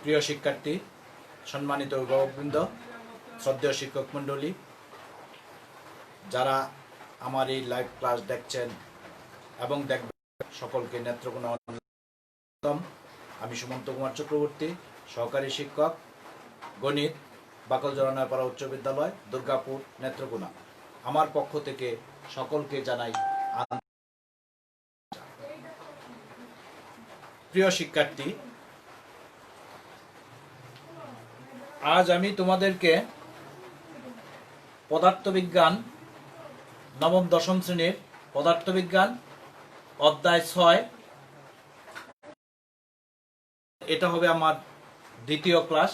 প্রিয় শিক্ষার্থী, সম্মানিত অভিভাবকবৃন্দ, শ্রদ্ধেয় শিক্ষক মণ্ডলী, যারা আমার এই লাইভ ক্লাস দেখছেন এবং দেখবেন, সকলকে নেত্রকোনা। আমি সুমন্ত কুমার চক্রবর্তী, সহকারী শিক্ষক, গণিত, বাকলজোড়া নয়াপাড়া উচ্চ বিদ্যালয়, দুর্গাপুর, নেত্রকোনা। আমার পক্ষ থেকে সকলকে জানাই প্রিয় শিক্ষার্থী, আজ আমি তোমাদেরকে পদার্থবিজ্ঞান নবম দশম শ্রেণীর পদার্থবিজ্ঞান অধ্যায় 6, এটা হবে আমার দ্বিতীয় ক্লাস।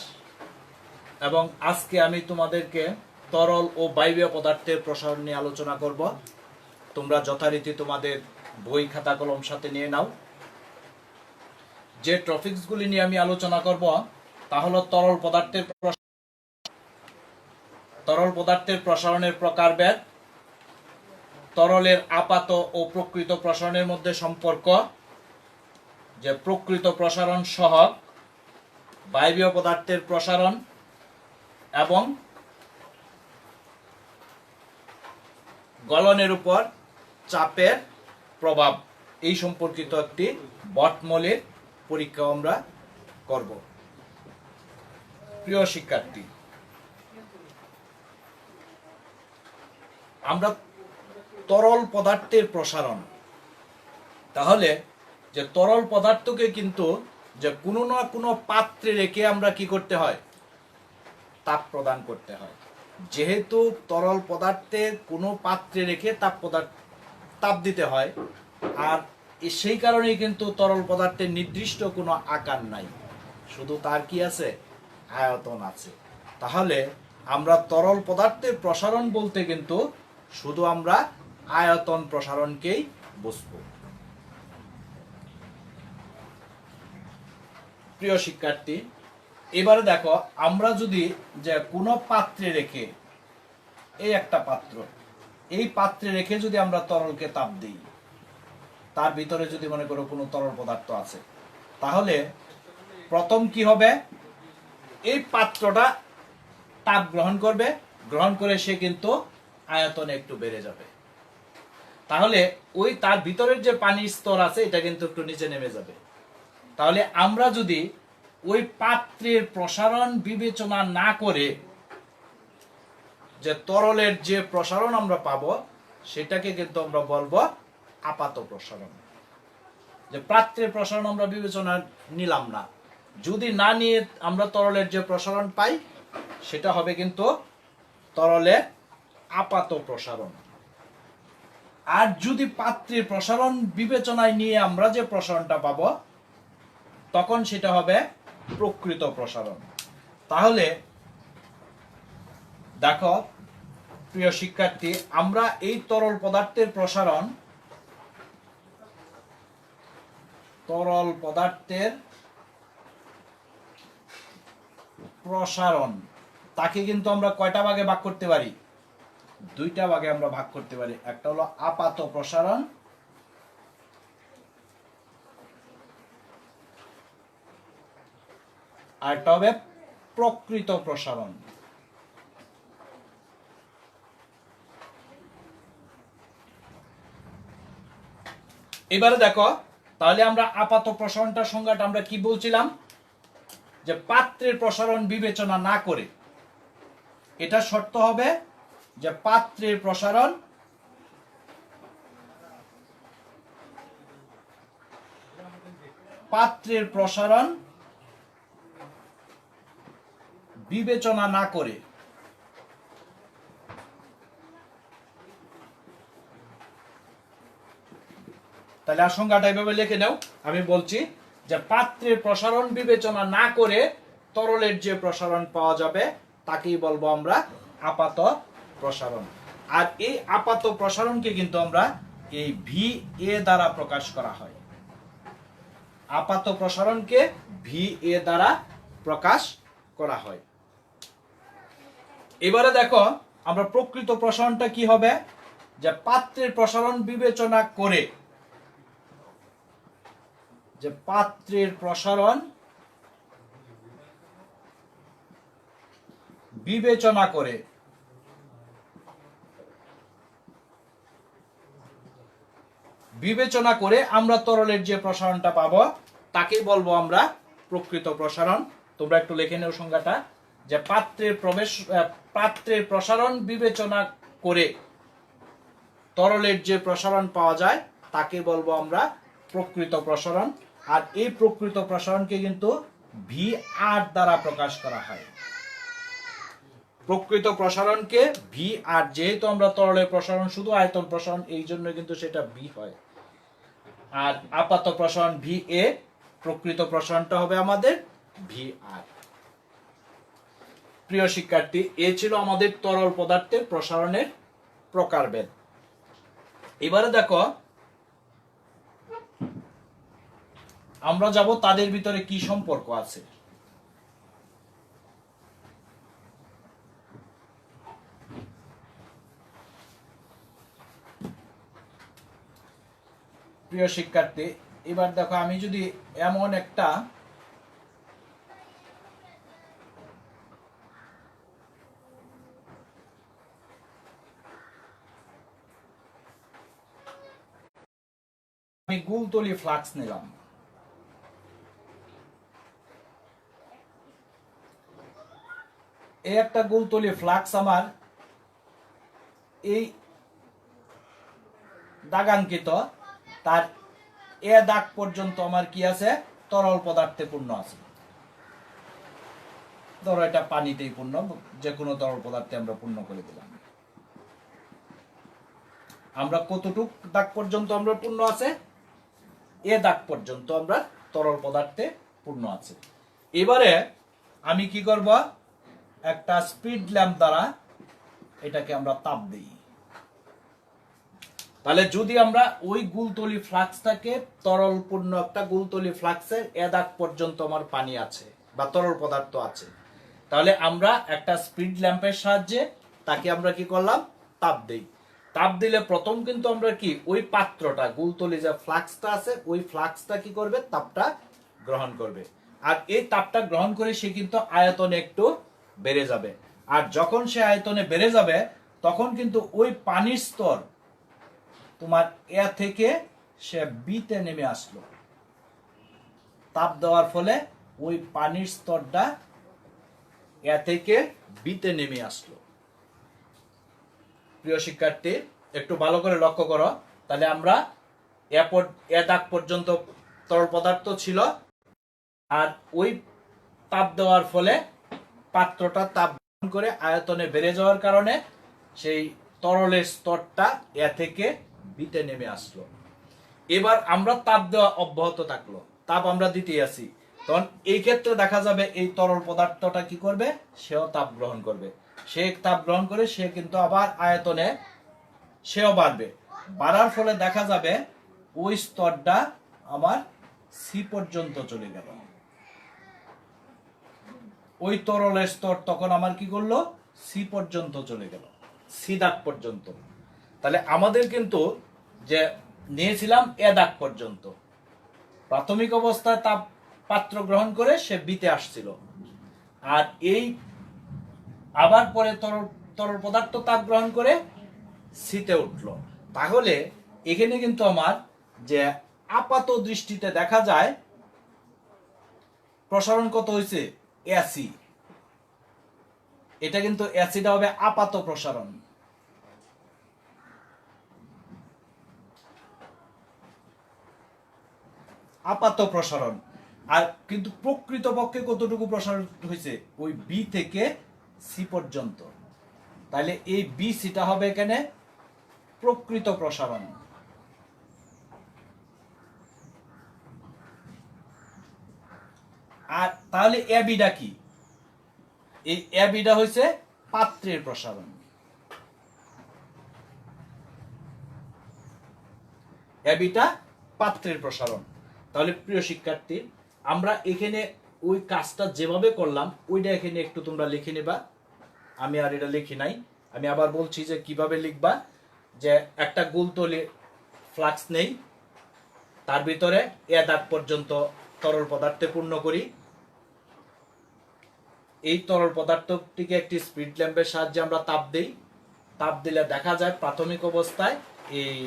এবং আজকে আমি তোমাদেরকে তরল ও বায়বীয় পদার্থের প্রসারণ নিয়ে আলোচনা করব। তোমরা যথারীতি তোমাদের বই খাতা কলম সাথে নিয়ে নাও। যে টপিকসগুলি নিয়ে আমি আলোচনা করব তা হলো তরল পদার্থের প্রসারণের প্রকারভেদ, তরলের আপাত ও প্রকৃত প্রসারণের মধ্যে সম্পর্ক, যে প্রকৃত প্রসারণ সহগ, বায়বীয় পদার্থের প্রসারণ এবং গলনের উপর চাপের প্রভাব, এই সম্পর্কিত একটি বটমূলের পরীক্ষা আমরা করব। প্রিয় শিক্ষার্থী, আমরা তরল পদার্থের প্রসারণ, তাহলে যে তরল পদার্থকে কিন্তু যে কোনো না কোনো পাত্রে রেখে আমরা কি করতে হয়, তাপ প্রদান করতে হয়। যেহেতু তরল পদার্থের কোনো পাত্রে রেখে তাপ দিতে হয়, আর সেই কারণেই কিন্তু তরল পদার্থের নির্দিষ্ট কোনো আকার নাই, শুধু তার কি আছে, আয়তন আছে। তাহলে আমরা তরল পদার্থের প্রসারণ বলতে কিন্তু শুধু আমরা আয়তন প্রসারণকেই বুঝবো। প্রিয় শিক্ষার্থী, এবারে দেখো, আমরা যদি যে কোনো পাত্রে রেখে, এই একটা পাত্র, এই পাত্রে রেখে যদি আমরা তরলকে তাপ দিই, তার ভিতরে যদি মনে করো কোনো তরল পদার্থ আছে, তাহলে প্রথম কি হবে, এই পাত্রটা তাপ গ্রহণ করবে, গ্রহণ করে সে কিন্তু আয়তনে একটু বেড়ে যাবে। তাহলে ওই তার ভিতরের যে পানির স্তর আছে এটা কিন্তু একটু নিচে নেমে যাবে। তাহলে আমরা যদি ওই পাত্রের প্রসারণ বিবেচনা না করে যে তরলের যে প্রসারণ আমরা পাবো, সেটাকে কিন্তু আমরা বলবো আপাত প্রসারণ। যে পাত্রের প্রসারণ আমরা বিবেচনা নিলাম না, যদি না নিয়ে আমরা তরলের যে প্রসারণ পাই, সেটা হবে কিন্তু তরলের আপাত প্রসারণ। আর যদি পাত্রের প্রসারণ বিবেচনায় নিয়ে আমরা যে প্রসারণটা পাবো, তখন সেটা হবে প্রকৃত প্রসারণ। তাহলে দেখো প্রিয় শিক্ষার্থী, আমরা এই তরল পদার্থের প্রসারণ তাকে কিন্তু আমরা কয়টা ভাগে ভাগ করতে পারি, দুইটা ভাগে আমরা ভাগ করতে পারি। একটা হলো আপাত প্রসারণ, আর একটা হবে প্রকৃত প্রসারণ। এবারে দেখো, তাহলে আমরা আপাত প্রসারণটার সংজ্ঞাটা আমরা কি বলছিলাম, যে পাত্রের প্রসারণ বিবেচনা না করে, এটা শর্ত হবে যে পাত্রের প্রসারণ বিবেচনা না করে, তাহলে আশঙ্কাটা এভাবে লিখে নাও। আমি বলছি যে পাত্রের প্রসারণ বিবেচনা না করে তরলের যে প্রসারণ পাওয়া যাবে, তাকেই বলবো আমরা আপাত প্রসারণ। আর এই আপাত প্রসারণকে কিন্তু আমরা এই ভি এ দ্বারা প্রকাশ করা হয়। আপাত প্রসারণকে ভি এ দ্বারা প্রকাশ করা হয়। এবারে দেখো, আমরা প্রকৃত প্রসারণটা কি হবে, যে পাত্রের প্রসারণ বিবেচনা করে, যে পাত্রের প্রসারণ বিবেচনা করে আমরা তরলের যে প্রসারণটা পাবো তাকেই বলবো আমরা প্রকৃত প্রসারণ। তোমরা একটু লিখে নেও সংজ্ঞাটা, যে পাত্রের প্রসারণ বিবেচনা করে তরলের যে প্রসারণ পাওয়া যায় তাকে বলবো আমরা প্রকৃত প্রসারণ। আর এই প্রকৃত প্রসারণকে কিন্তু VR দ্বারা প্রকাশ করা হয়। প্রকৃত প্রসারণকে VR, যেহেতু আমরা তরলের প্রসারণ শুধু আয়তন প্রসারণ, এই জন্য কিন্তু সেটা V হয়। আর আপাত প্রসারণ VA, প্রকৃত প্রসারণটা হবে আমাদের VR। প্রিয় শিক্ষার্থী, এ ছিল আমাদের তরল পদার্থের প্রসারণের প্রকারভেদ। এবারে দেখো আমরা যাব তাদের ভিতরে কি সম্পর্ক আছে। প্রিয় শিক্ষার্থী, এবার দেখো আমি যদি এমন একটা গুলতলি ফ্লাক্স নিলাম, এই একটা গুলতলি ফ্লাক্স আমার এই দাগাঙ্কিত, তার এ দাগ পর্যন্ত আমার কি আছে, তরল পদার্থে পূর্ণ আছে। ধরো এটা পানিতেই পূর্ণ, যে কোনো তরল পদার্থে আমরা পূর্ণ করে দিলাম। আমরা কতটুক দাগ পর্যন্ত আমরা পূর্ণ আছে, এ দাগ পর্যন্ত আমরা তরল পদার্থে পূর্ণ আছে। এবারে আমি কি করব, একটা স্পিড ল্যাম্প দ্বারা এটাকে আমরা তাপ দিই। তাহলে যদি আমরা ওই গুলতলি ফ্লাক্সটাকে, তরল পূর্ণ একটা গুলতলি ফ্লাক্সের এ দাগ পর্যন্ত আমার পানি আছে বা তরল পদার্থ আছে, তাহলে আমরা একটা স্পিড ল্যাম্পের সাহায্যে তাকে আমরা কি করলাম, তাপ দেই। তাপ দিলে প্রথম কিন্তু আমরা কি, ওই পাত্রটা, গুলতলি যে ফ্লাক্সটা আছে, ওই ফ্লাক্সটা কি করবে, তাপটা গ্রহণ করবে। আর এই তাপটা গ্রহণ করে সে কিন্তু আয়তনে একটু বেড়ে যাবে। আর যখন সে আয়তনে বেড়ে যাবে তখন কিন্তু ওই পানির স্তর তোমার এ থেকে সে বিতে নেমে আসলো। তাপ দেওয়ার ফলে ওই পানির স্তরটা এ থেকে বিতে নেমে আসলো। প্রিয় শিক্ষার্থী, একটু ভালো করে লক্ষ্য করো। তাহলে আমরা এ দাগ পর্যন্ত তরল পদার্থ ছিল, আর ওই তাপ দেওয়ার ফলে পাত্রটা তাপ গ্রহণ করে আয়তনে বেড়ে যাওয়ার কারণে সেই তরলের স্তরটা এ থেকে বিতে নেমে আসলো। এবার আমরা তাপ দেওয়া অব্যাহত থাকলো, তাপ আমরা দিতেই আছি। তখন এই ক্ষেত্রে দেখা যাবে এই তরল পদার্থটা কি করবে, সেও তাপ গ্রহণ করবে। সে তাপ গ্রহণ করে সে কিন্তু আবার আয়তনে সেও বাড়বে। বাড়ার ফলে দেখা যাবে ওই স্তরটা আমার সি পর্যন্ত চলে গেল। ওই তরলের স্তর তখন আমার কি করলো, সি পর্যন্ত চলে গেল, সি দাগ পর্যন্ত। তাহলে আমাদের কিন্তু যে নিয়েছিলাম এ দাগ পর্যন্ত, প্রাথমিক অবস্থায় তাপ পাত্র গ্রহণ করে সে বিতে আসছিল, আর এই আবার পরে তরল পদার্থ তাপ গ্রহণ করে সিতে উঠলো। তাহলে এখানে কিন্তু আমার যে আপাত দৃষ্টিতে দেখা যায় প্রসারণ কত হয়েছে, এসি। এটা কিন্তু এসিটা হবে আপাত প্রসারণ। আপাত প্রসারণ। আর কিন্তু প্রকৃতপক্ষে কতটুকু প্রসারণ হয়েছে, ওই বি থেকে সি পর্যন্ত। তাহলে এই বি সিটা হবে এখানে প্রকৃত প্রসারণ। আর তাহলে এ বিটা কি, এই এ বিটা হয়েছে পাত্রের প্রসারণ। এ বিটা পাত্রের প্রসারণ। তাহলে প্রিয় শিক্ষার্থী, আমরা এখানে ওই কাজটা যেভাবে করলাম ওইটা এখানে একটু তোমরা লিখে নেবা। আমি আর এটা লিখি নাই, আমি আবার বলছি যে কিভাবে লিখবা। যে একটা গুলতলি ফ্লাক্স নেই, তার ভিতরে এ দাগ পর্যন্ত তরল পদার্থে পূর্ণ করি। এই তরল পদার্থটিকে একটি স্পিড ল্যাম্পের সাহায্যে আমরা তাপ দেই, তাপ দিলে দেখা যায় প্রাথমিক অবস্থায় এই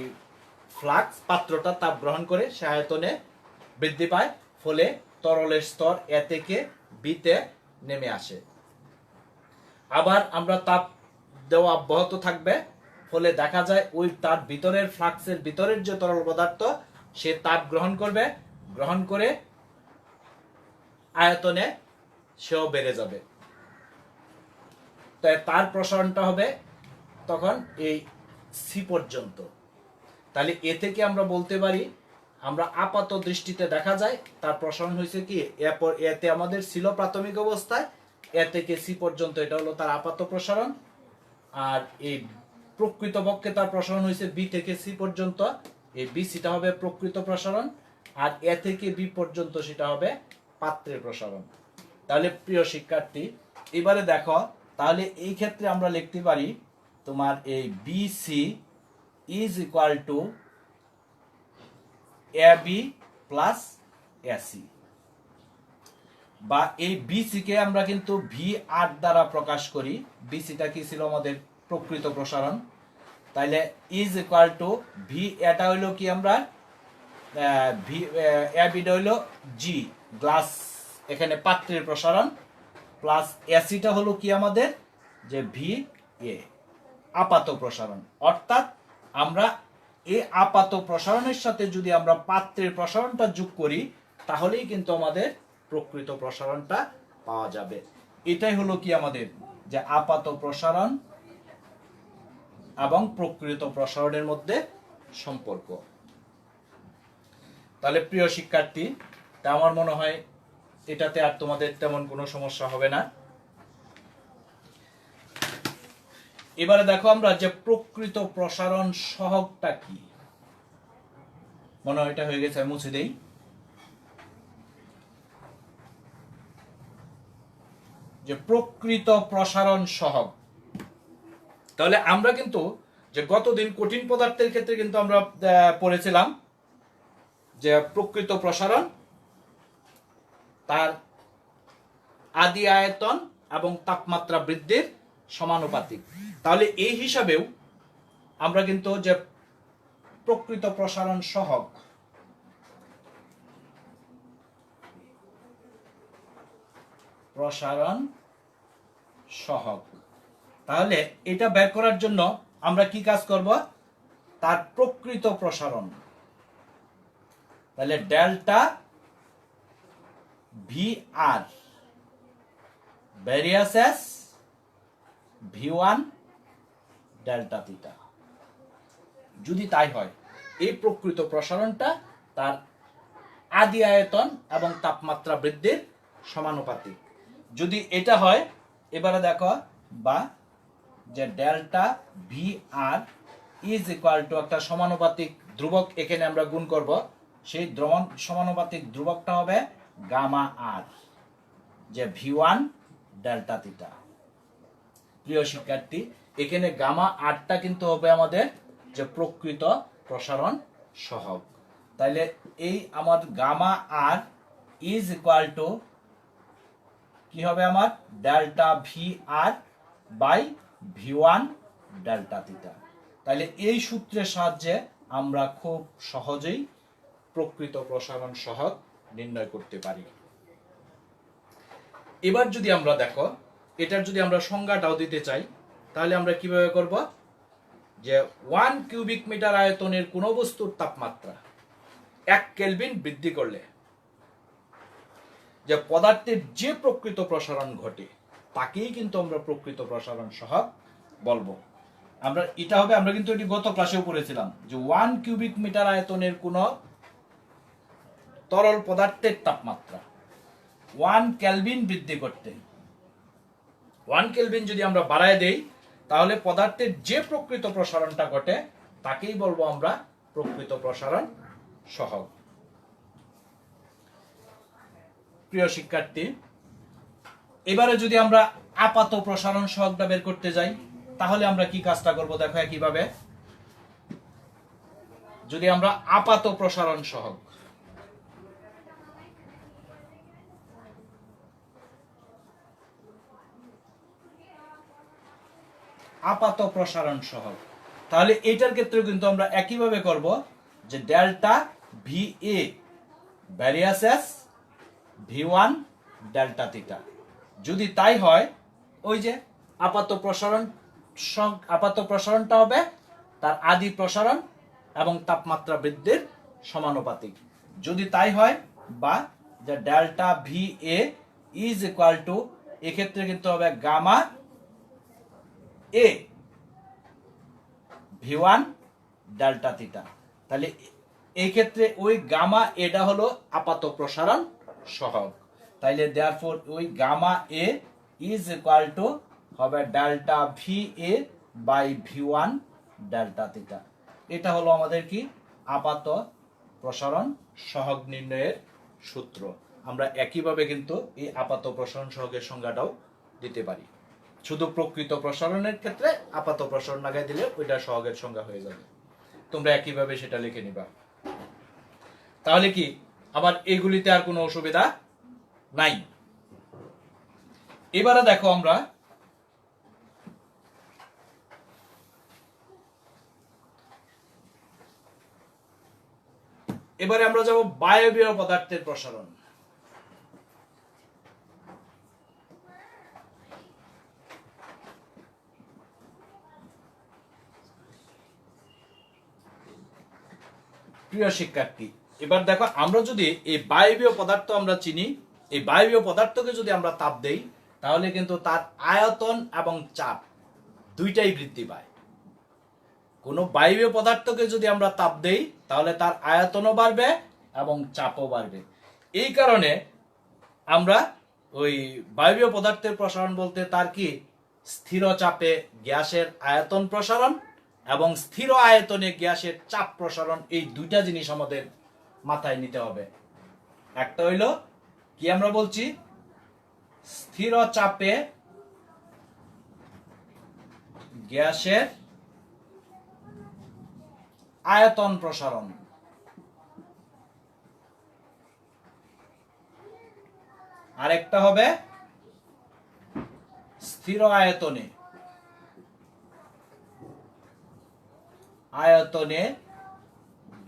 ফ্লাক্স পাত্রটা তাপ গ্রহণ করে সে আয়তনে বৃদ্ধি পায়, ফলে তরলের স্তর এ থেকে বিতে নেমে আসে। আবার আমরা তাপ দেওয়া অব্যাহত থাকবে, ফলে দেখা যায় ওই তার ভিতরের ফ্লাক্সের ভিতরের যে তরল পদার্থ সে তাপ গ্রহণ করবে, গ্রহণ করে আয়তনে সেও বেড়ে যাবে। তাই তার প্রসারণটা হবে তখন এই সি পর্যন্ত। তাহলে এ থেকে আমরা বলতে পারি, আমরা আপাত দৃষ্টিতে দেখা যায় তার প্রসারণ হয়েছে কি, এরপর এতে আমাদের ছিল প্রাথমিক অবস্থায়, এ থেকে সি পর্যন্ত, এটা হলো তার আপাত প্রসারণ। আর এই প্রকৃতপক্ষে তার প্রসারণ হয়েছে বি থেকে সি পর্যন্ত, এই বি সিটা হবে প্রকৃত প্রসারণ, আর এ থেকে বি পর্যন্ত সেটা হবে পাত্রের প্রসারণ। তাহলে প্রিয় শিক্ষার্থী, এবারে দেখো, তাহলে এই ক্ষেত্রে আমরা লিখতে পারি তোমার এই B C is equal to A B plus AC, বা এই বিসি কে আমরা কিন্তু ভি আর দ্বারা প্রকাশ করি। বিসিটা কি ছিল আমাদের প্রকৃত প্রসারণ, তাইলে ইজ ইকুয়াল টু ভি, এটা হইলো কি আমরা ভি এ বিটা হইলো জি গ্লাস, এখানে পাত্রের প্রসারণ, প্লাস এসিটা হলো কি আমাদের যে ভি এ আপাত প্রসারণ। অর্থাৎ আমরা এই আপাত প্রসারণের সাথে যদি আমরা পাত্রের প্রসারণটা যোগ করি, তাহলেই কিন্তু আমাদের প্রকৃত প্রসারণটা পাওয়া যাবে। এটাই হলো কি আমাদের যে আপাত প্রসারণ এবং প্রকৃত প্রসারণের মধ্যে সম্পর্ক। তাহলে প্রিয় শিক্ষার্থী, তা আমার মনে হয় এটাতে আর তোমাদের তেমন কোনো সমস্যা হবে না। এবারে দেখো আমরা যে প্রকৃত প্রসারণ সহগটা কি, মনে হয় এটা হয়ে গেছে, মুছে দেই। যে প্রকৃত প্রসারণ সহগ, তাহলে আমরা কিন্তু যে গতদিন কঠিন পদার্থের ক্ষেত্রে কিন্তু আমরা পড়েছিলাম যে প্রকৃত প্রসারণ তার আদি আয়তন এবং তাপমাত্রা বৃদ্ধির সমানুপাতিক। তাহলে এই হিসাবেও আমরা কিন্তু যে প্রকৃত প্রসারণ সহগ, প্রসারণ সহগ, তাহলে এটা বের করার জন্য আমরা কি কাজ করব, তার প্রকৃত প্রসারণ, তাহলে ডেল্টা ভি আর ভ্যারিয়াসেস ভি ওয়ান ডেল্টা থিটা, যদি তাই হয় এই প্রকৃত প্রসারণটা তার আদি আয়তন এবং তাপমাত্রা বৃদ্ধির সমানুপাতিক। যদি এটা হয়, এবারে দেখো, বা যে delta V R is equal to একটা সমানুপাতিক ধ্রুবক এখানে আমরা গুণ করব, সেই সমানুপাতিক ধ্রুবকটা হবে গামা আর, যে ভি ওয়ান ডেল্টা থিটা। প্রিয় শিক্ষার্থী, এখানে গামা আরটা কিন্তু হবে আমাদের যে প্রকৃত প্রসারণ সহগ। তাইলে এই আমার gamma R is equal to কি হবে, আমার delta V R by V one delta theta. তাহলে এই সূত্রের সাহায্যে আমরা খুব সহজেই প্রকৃত প্রসারণ সহগ নির্ণয় করতে পারি। এবার যদি আমরা দেখো, এটার যদি আমরা সংজ্ঞাটাও দিতে চাই, তাহলে আমরা কিভাবে করব, যে 1 কিউবিক মিটার আয়তনের কোন বস্তুর তাপমাত্রা 1 কেলভিন বৃদ্ধি করলে যে পদার্থের যে প্রকৃত প্রসারণ ঘটে তাকেই কিন্তু আমরা প্রকৃত প্রসারণ সহগ বলবো। আমরা এটা হবে, আমরা কিন্তু এটি গত ক্লাসেও পড়েছিলাম যে 1 কিউবিক মিটার আয়তনের কোন তরল পদার্থের তাপমাত্রা 1 কেলভিন বৃদ্ধি করতে, 1 কেলভিন যদি আমরা বাড়ায় দেই, তাহলে পদার্থের যে প্রকৃত প্রসারণটা ঘটে তাকেই বলবো আমরা প্রকৃত প্রসারণ সহগ। প্রিয় শিক্ষার্থী, এবারে যদি আমরা আপাত প্রসারণ সহগটা বের করতে যাই, তাহলে আমরা কি কাজটা করব, দেখো কিভাবে। যদি আমরা আপাত প্রসারণ সহগ, আপাত প্রসারণ সহগ। তাহলে এটার ক্ষেত্রে কিন্তু আমরা একইভাবে করব, যে delta V A varies as V one delta theta. যদি তাই হয়, ওই যে আপাত প্রসারণটা হবে তার আদি প্রসারণ এবং তাপমাত্রা বৃদ্ধির সমানুপাতিক। যদি তাই হয়, বা যে delta V A is equal two, এক্ষেত্রে কিন্তু হবে gamma A V one delta theta. তাহলে এই ক্ষেত্রে ওই গামা এটা হলো আপাত প্রসারণ সহগ। তাইলে দেয়ারফর ওই gamma A is equal to হবে delta V A by V one delta theta. এটা হলো আমাদের কি আপাত প্রসারণ সহগ নির্ণয়ের সূত্র। আমরা একইভাবে কিন্তু এই আপাত প্রসারণ সহগের সংজ্ঞাটাও দিতে পারি। শুধু প্রকৃত প্রসারণের ক্ষেত্রে আপাত প্রসারণ লাগাই দিলে ওইটা সহগের সংজ্ঞা হয়ে যাবে। তোমরা একইভাবে সেটা লিখে নিবা। তাহলে কি আবার এগুলিতে আর কোনো অসুবিধা নাই? এবারে দেখো আমরা যাব বায়বীয় পদার্থের প্রসারণ। প্রিয় শিক্ষার্থী, এবার দেখো আমরা যদি এই বায়বীয় পদার্থ আমরা চিনি, এই বায়বীয় পদার্থকে যদি আমরা তাপ দেই, তাহলে কিন্তু তার আয়তন এবং চাপ দুইটাই বৃদ্ধি পায়। কোনো বায়বীয় পদার্থকে যদি আমরা তাপ দেই, তাহলে তার আয়তনও বাড়বে এবং চাপও বাড়বে। এই কারণে আমরা ওই বায়বীয় পদার্থের প্রসারণ বলতে তার কি স্থির চাপে গ্যাসের আয়তন প্রসারণ এবং স্থির আয়তনে গ্যাসের চাপ প্রসারণ, এই দুইটা জিনিস আমাদের মাথায় নিতে হবে। একটা হইল কি আমরা বলছি, স্থির চাপে গ্যাসের আয়তন প্রসারণ, আরেকটা হবে স্থির আয়তনে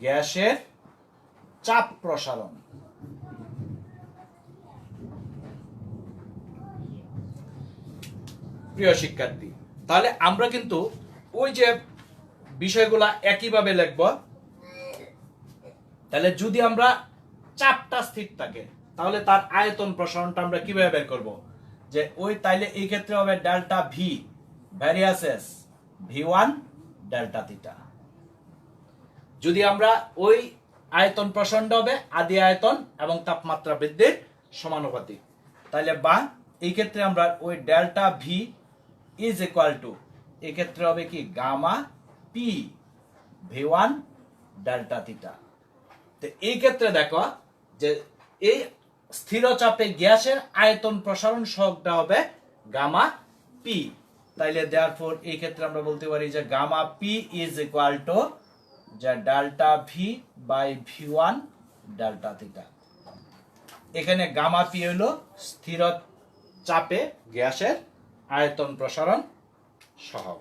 গ্যাসের চাপ প্রসারণ। প্রিয় শিক্ষার্থী, তাহলে আমরা কিন্তু ওই যে বিষয়গুলা একইভাবে লিখব। তাহলে যদি আমরা চাপটা স্থির থাকে, তাহলে তার আয়তন প্রসারণটা আমরা কিভাবে বের করব? যে ওই তাইলে এই ক্ষেত্রে হবে delta V varies as V one delta theta. যদি আমরা ওই আয়তন প্রসারণটা হবে আদি আয়তন এবং তাপমাত্রা বৃদ্ধির সমানুপাতিক। তাহলে বা এই ক্ষেত্রে আমরা ওই delta V is equal to, এই ক্ষেত্রে হবে কি gamma P V one delta theta. তো এই ক্ষেত্রে দেখো যে এই স্থির চাপে গ্যাসের আয়তন প্রসারণ সহগটা হবে গামা পি। তাইলে দেয়ারফর এই ক্ষেত্রে আমরা বলতে পারি যে gamma P is equal to যে delta V by V one delta theta. এখানে গামা পি হলো স্থির চাপে গ্যাসের আয়তন প্রসারণ সহগ।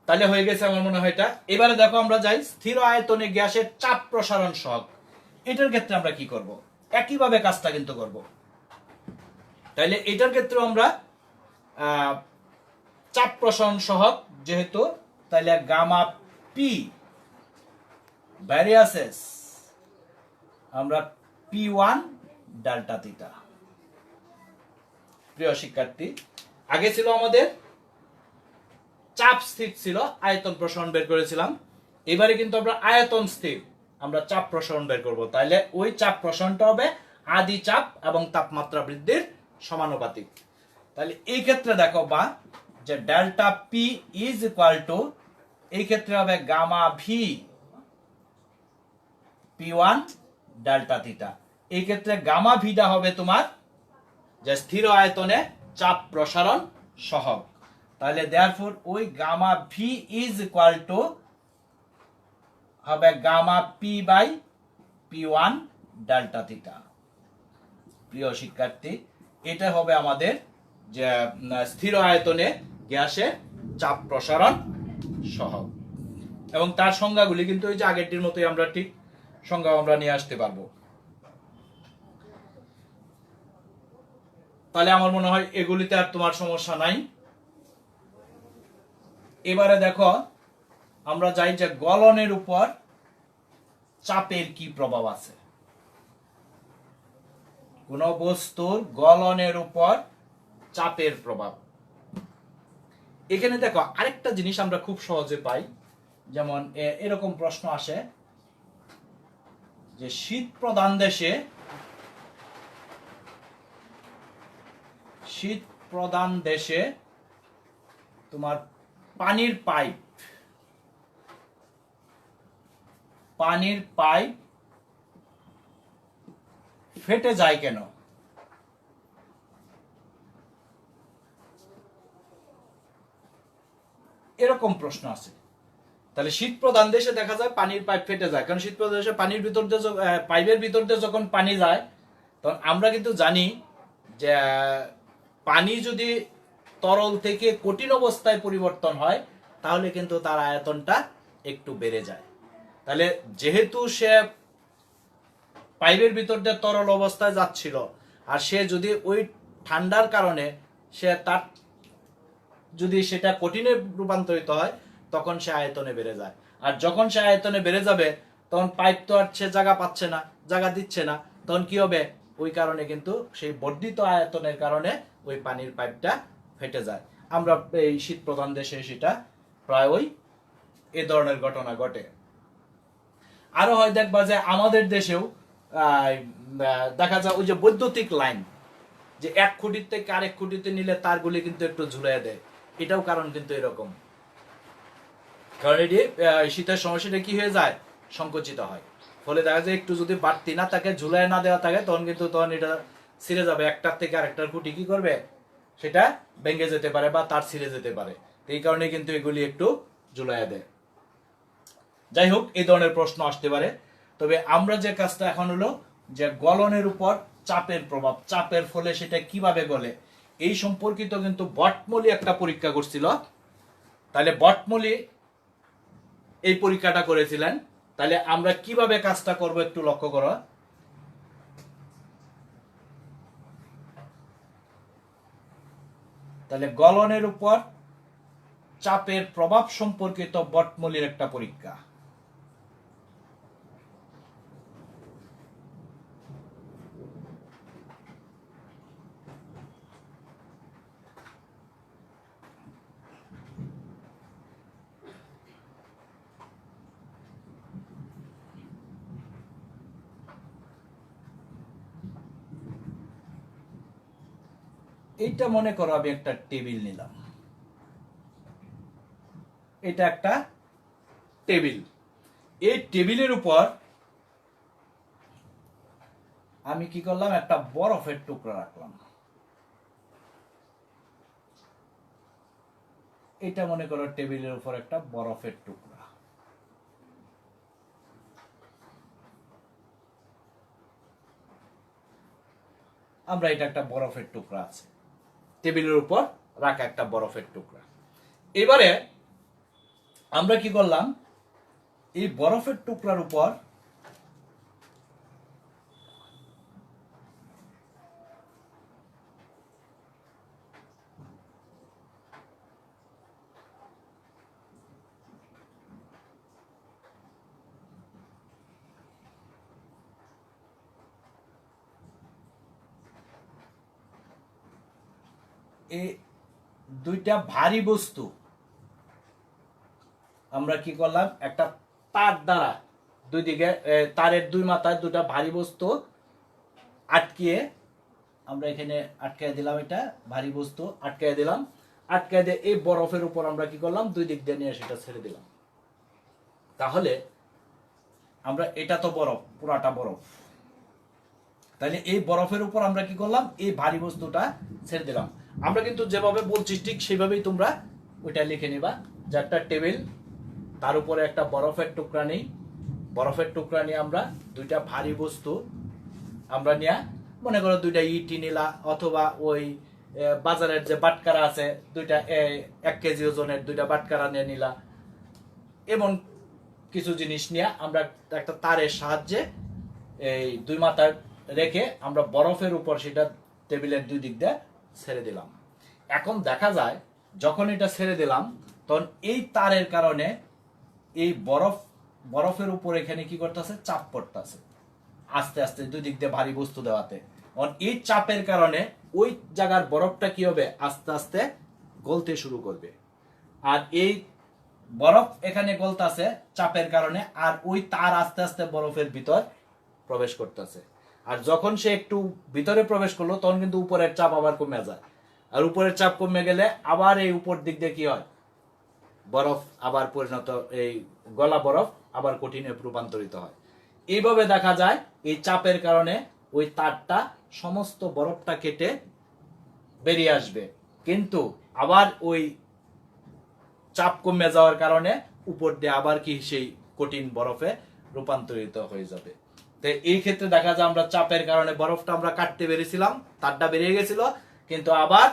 তাহলে হয়ে গেছে আমার মনে হয় এটা। এবারে দেখো আমরা যাই স্থির আয়তনে গ্যাসের চাপ প্রসারণ সহগ। এটার ক্ষেত্রে আমরা কি করব? একইভাবে কাজটা কিন্তু করব। তাইলে এটার ক্ষেত্রে আমরা চাপ প্রসারণ সহগ যেহেতু, তাইলে গামা পি ভ্যারিয়াসেস আমরা পি ওয়ান ডেল্টা থিটা। প্রিয় শিক্ষার্থী, আগে ছিল আমাদের চাপ স্থির ছিল, আয়তন প্রসারণ বের করেছিলাম। এবারে কিন্তু আমরা আয়তন স্থির, আমরা চাপ প্রসারণ বের করব। তাইলে ওই চাপ প্রসারণটা হবে আদি চাপ এবং তাপমাত্রা বৃদ্ধির সমানুপাতিক। তাহলে এই ক্ষেত্রে দেখো বা যে delta P is equal to, এই ক্ষেত্রে হবে gamma V P one delta theta. এই ক্ষেত্রে গামা ভিটা হবে তোমার যে স্থির আয়তনে চাপ প্রসারণ সহগ। তাহলে দেয়ারফর ওই gamma V is equal to হবে gamma P by P one delta theta. প্রিয় শিক্ষার্থী, এটা হবে আমাদের যে স্থির আয়তনে গ্যাসের চাপ প্রসারণ সহগ। এবং তার সংজ্ঞাগুলি কিন্তু ওই যে আগেরটির মতোই আমরা ঠিক সংজ্ঞা আমরা নিয়ে আসতে পারবো। তাহলে আমার মনে হয় এগুলিতে আর তোমার সমস্যা নাই। এবারে দেখো আমরা যাই যে গলনের উপর চাপের কি প্রভাব আছে। কোন বস্তুর গলনের উপর চাপের প্রভাব। এখানে দেখো আরেকটা জিনিস আমরা খুব সহজে পাই, যেমন এরকম প্রশ্ন আসে যে শীত প্রধান দেশে তোমার পানির পাইপ ফেটে যায় কেন? এরকম প্রশ্ন আছে। তাহলে শীত প্রধান দেশে দেখা যায় পানির পাইপ ফেটে যায়, কারণ শীত প্রধান দেশে পানির ভিতর দিয়ে পাইপের ভিতর দিয়ে যখন পানি যায়, তখন আমরা কিন্তু জানি যে পানি যদি তরল থেকে কঠিন অবস্থায় পরিবর্তন হয় তাহলে কিন্তু তার আয়তনটা একটু বেড়ে যায়। তাহলে যেহেতু সে পাইপের ভিতর দিয়ে তরল অবস্থায় যাচ্ছিল, আর সে যদি ওই ঠান্ডার কারণে যদি সেটা কঠিনে রূপান্তরিত হয়, তখন সে আয়তনে বেড়ে যায়। আর যখন সে আয়তনে বেড়ে যাবে, তখন পাইপ তো আর সে জায়গা দিচ্ছে না, তখন কি হবে? ওই কারণে কিন্তু সেই বর্ধিত আয়তনের কারণে ওই পানির পাইপটা ফেটে যায়। আমরা এই শীত প্রধান দেশে সেটা প্রায় ওই এ ধরনের ঘটনা ঘটে। আরো হয় দেখবা যে আমাদের দেশেও দেখা যায় ওই যে বৈদ্যুতিক লাইন, যে এক খুঁটির থেকে আরেক খুঁটিতে নিলে তারগুলি কিন্তু একটু ঝুলাই দেয়, এটাও কারণ কিন্তু এরকম। কারণ এটি শীতের সমস্যাটা কি হয়ে যায়? সংকুচিত হয়। ফলে দেখা যায় একটু যদি বাড়তি না থাকে, ঝুলাই না দেওয়া থাকে, তখন এটা ছিঁড়ে যাবে। একটার থেকে আরেকটার খুঁটি কি করবে? সেটা ভেঙে যেতে পারে বা তার ছিঁড়ে যেতে পারে। এই কারণে কিন্তু এগুলি একটু ঝুলাই দেয়। যাই হোক, এই ধরনের প্রশ্ন আসতে পারে। তবে আমরা যে কাজটা এখন হলো যে গলনের উপর চাপের প্রভাব, চাপের ফলে সেটা কিভাবে গলে, এই সম্পর্কিত কিন্তু বটমলি একটা পরীক্ষা করছিল। তাহলে বটমলি এই পরীক্ষাটা করেছিলেন। তাহলে আমরা কিভাবে কাজটা করব একটু লক্ষ্য করো। তাহলে গলনের উপর চাপের প্রভাব সম্পর্কিত বটমলির একটা পরীক্ষা। এইটা মনে করো আমি একটা টেবিল নিলাম, এটা একটা টেবিল। এই টেবিলের উপর আমি কি করলাম? একটা বরফের টুকরা রাখলাম। এটা মনে করো টেবিলের উপর একটা বরফের টুকরা। আমরা এটা একটা বরফের টুকরা আছে, টেবিলের উপর রাখা একটা বরফের টুকরা। এবারে আমরা কি করলাম? এই বরফের টুকরার উপর এই দুইটা ভারী বস্তু আমরা কি করলাম? একটা তার দ্বারা দুই দিকে, তারের দুই মাথায় দুটা ভারী বস্তু আটকিয়ে আমরা এখানে আটকায় দিলাম। এটা ভারী বস্তু আটকায় দিলাম। আটকায় দিয়ে এই বরফের উপর আমরা কি করলাম? দুই দিক দিয়ে নিয়ে সেটা ছেড়ে দিলাম। তাহলে আমরা, এটা তো বরফ, পুরাটা বরফ। তাহলে এই বরফের উপর আমরা কি করলাম? এই ভারী বস্তুটা ছেড়ে দিলাম। আমরা কিন্তু যেভাবে বলছি ঠিক সেভাবেই তোমরা ওইটা লিখে নিবা, যে একটা টেবিল, তার উপরে একটা বরফের টুকরা নেই। বরফের টুকরা নিয়ে আমরা দুইটা ভারী বস্তু আমরা নিয়ে মনে করো দুইটা ইটি নিলা, অথবা ওই বাজারের যে বাটকারা আছে দুইটা 1 কেজি ওজনের দুইটা বাটকারা নিয়ে নিলা। এমন কিছু জিনিস নিয়ে আমরা একটা তারের সাহায্যে এই 2 মাথা রেখে আমরা বরফের উপর সেটা টেবিলের 2 দিক দিয়ে ছেড়ে দিলাম। এখন দেখা যায় যখন এটা ছেড়ে দিলাম তখন এই তারের কারণে এই বরফের উপর এখানে কি করতেছে, চাপ পড়তেছে আস্তে আস্তে 2 দিক দিয়ে ভারী বস্তু দেওয়াতে। এই চাপের কারণে ওই জায়গার বরফটা কি হবে, আস্তে আস্তে গলতে শুরু করবে। আর এই বরফ এখানে গলতাছে চাপের কারণে, আর ওই তার আস্তে আস্তে বরফের ভিতর প্রবেশ করতেছে। আর যখন সে একটু ভিতরে প্রবেশ করলো তখন কিন্তু উপরের চাপ আবার কমে যায়, আর উপরের চাপ কমে গেলে আবার এই উপর দিক দিয়ে কি হয়, বরফ আবার পরিণত, এই গলা বরফ আবার কঠিনে রূপান্তরিত হয়। এইভাবে দেখা যায় এই চাপের কারণে ওই তারটা সমস্ত বরফটা কেটে বেরিয়ে আসবে, কিন্তু আবার ওই চাপ কমে যাওয়ার কারণে উপর দিয়ে আবার কি সেই কঠিন বরফে রূপান্তরিত হয়ে যাবে। তো এই ক্ষেত্রে দেখা যায় আমরা চাপের কারণে বরফটা আমরা কাটতে পেরেছিলাম, তারটা বেরিয়ে গেছিল, কিন্তু আবার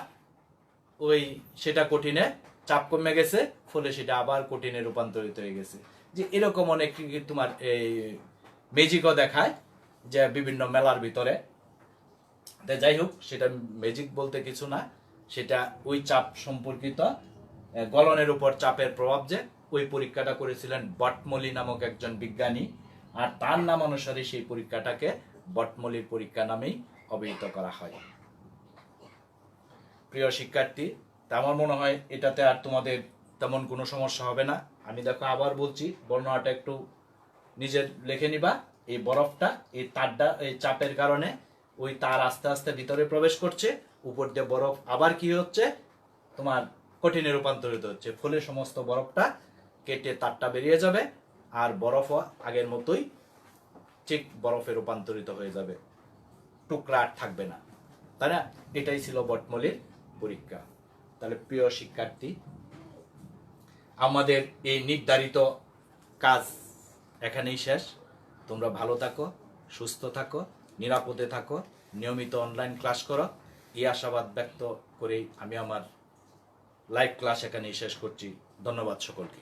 ওই সেটা কঠিনে চাপ কমে গেছে, ফলে সেটা আবার কঠিনে রূপান্তরিত হয়ে গেছে। যে এরকম অনেক তোমার এই ম্যাজিকও দেখায় যে বিভিন্ন মেলার ভিতরে। যাই হোক, সেটা ম্যাজিক বলতে কিছু না, সেটা ওই চাপ সম্পর্কিত গলনের উপর চাপের প্রভাব, যে ওই পরীক্ষাটা করেছিলেন বটমলি নামক একজন বিজ্ঞানী, আর তার নাম অনুসারে সেই পরীক্ষাটাকে বটমলির পরীক্ষা নামেই অভিহিত করা হয়। প্রিয় শিক্ষার্থী, তা আমার মনে হয় এটাতে আর তোমাদের তেমন কোনো সমস্যা হবে না। আমি দেখো আবার বলছি, বর্ণনাটা একটু নিজের লিখে নিবা। এই বরফটা, এই তারটা, এই চাপের কারণে ওই তার আস্তে আস্তে ভিতরে প্রবেশ করছে, উপর দিয়ে বরফ আবার কি হচ্ছে, তোমার কঠিনে রূপান্তরিত হচ্ছে, ফলে সমস্ত বরফটা কেটে তারটা বেরিয়ে যাবে, আর বরফও আগের মতোই ঠিক বরফে রূপান্তরিত হয়ে যাবে, টুকরা আর থাকবে না, তাই না? এটাই ছিল বটমলির পরীক্ষা। তাহলে প্রিয় শিক্ষার্থী, আমাদের এই নির্ধারিত কাজ এখানেই শেষ। তোমরা ভালো থাকো, সুস্থ থাকো, নিরাপদে থাকো, নিয়মিত অনলাইন ক্লাস করো, এই আশাবাদ ব্যক্ত করেই আমি আমার লাইভ ক্লাস এখানেই শেষ করছি। ধন্যবাদ সকলকে।